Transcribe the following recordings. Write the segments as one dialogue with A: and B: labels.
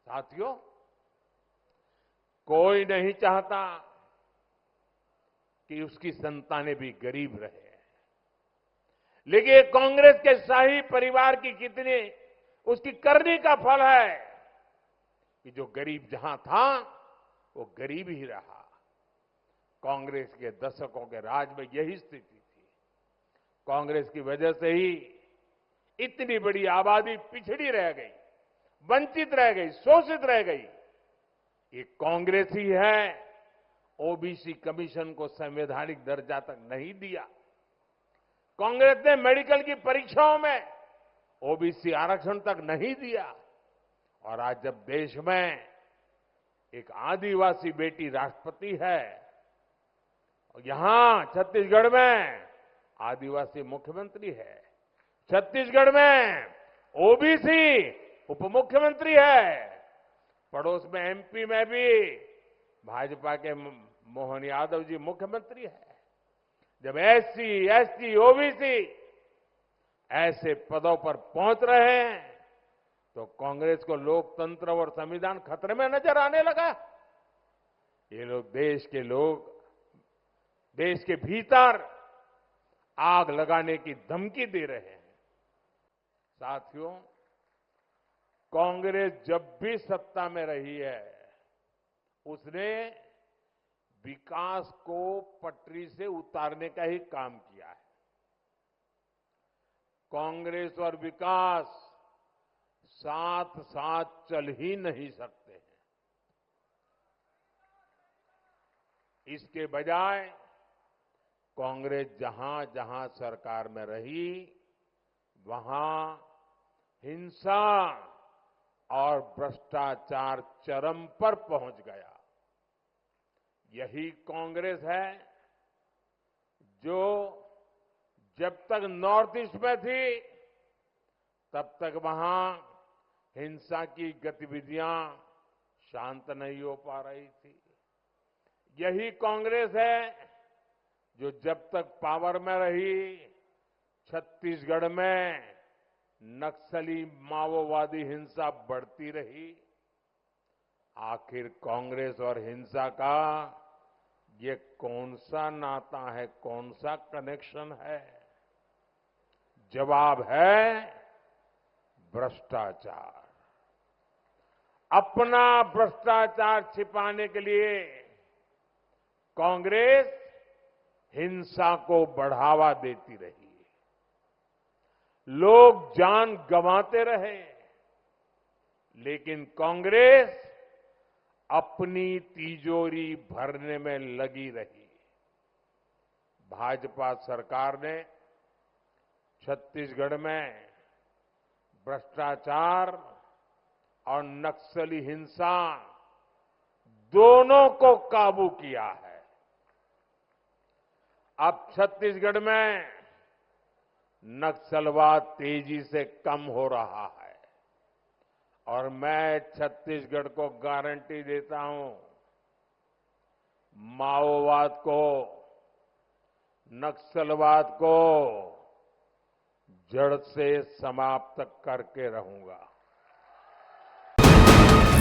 A: साथियों, कोई नहीं चाहता कि उसकी संतानें भी गरीब रहे, लेकिन कांग्रेस के शाही परिवार की कितनी उसकी करनी का फल है कि जो गरीब जहां था वो गरीब ही रहा। कांग्रेस के दशकों के राज में यही स्थिति थी। कांग्रेस की वजह से ही इतनी बड़ी आबादी पिछड़ी रह गई, वंचित रह गई, शोषित रह गई। ये कांग्रेस ही है ओबीसी कमीशन को संवैधानिक दर्जा तक नहीं दिया। कांग्रेस ने मेडिकल की परीक्षाओं में ओबीसी आरक्षण तक नहीं दिया। और आज जब देश में एक आदिवासी बेटी राष्ट्रपति है, यहां छत्तीसगढ़ में आदिवासी मुख्यमंत्री है, छत्तीसगढ़ में ओबीसी उप मुख्यमंत्री है, पड़ोस में एमपी में भी भाजपा के मोहन यादव जी मुख्यमंत्री है। जब एससी, एसटी, ओबीसी ऐसे पदों पर पहुंच रहे हैं तो कांग्रेस को लोकतंत्र और संविधान खतरे में नजर आने लगा। ये लोग देश के भीतर आग लगाने की धमकी दे रहे हैं। साथियों, कांग्रेस जब भी सत्ता में रही है उसने विकास को पटरी से उतारने का ही काम किया है। कांग्रेस और विकास साथ साथ चल ही नहीं सकते हैं। इसके बजाय कांग्रेस जहां जहां सरकार में रही वहां हिंसा और भ्रष्टाचार चरम पर पहुंच गया। यही कांग्रेस है जो जब तक नॉर्थ ईस्ट में थी तब तक वहां हिंसा की गतिविधियां शांत नहीं हो पा रही थी। यही कांग्रेस है जो जब तक पावर में रही छत्तीसगढ़ में नक्सली माओवादी हिंसा बढ़ती रही। आखिर कांग्रेस और हिंसा का ये कौन सा नाता है, कौन सा कनेक्शन है? जवाब है भ्रष्टाचार। अपना भ्रष्टाचार छिपाने के लिए कांग्रेस हिंसा को बढ़ावा देती रही, लोग जान गंवाते रहे, लेकिन कांग्रेस अपनी तिजोरी भरने में लगी रही। भाजपा सरकार ने छत्तीसगढ़ में भ्रष्टाचार और नक्सली हिंसा दोनों को काबू किया है। अब छत्तीसगढ़ में नक्सलवाद तेजी से कम हो रहा है और मैं छत्तीसगढ़ को गारंटी देता हूं, माओवाद को, नक्सलवाद को जड़ से समाप्त करके रहूंगा।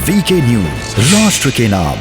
B: वीके न्यूज, राष्ट्र के नाम।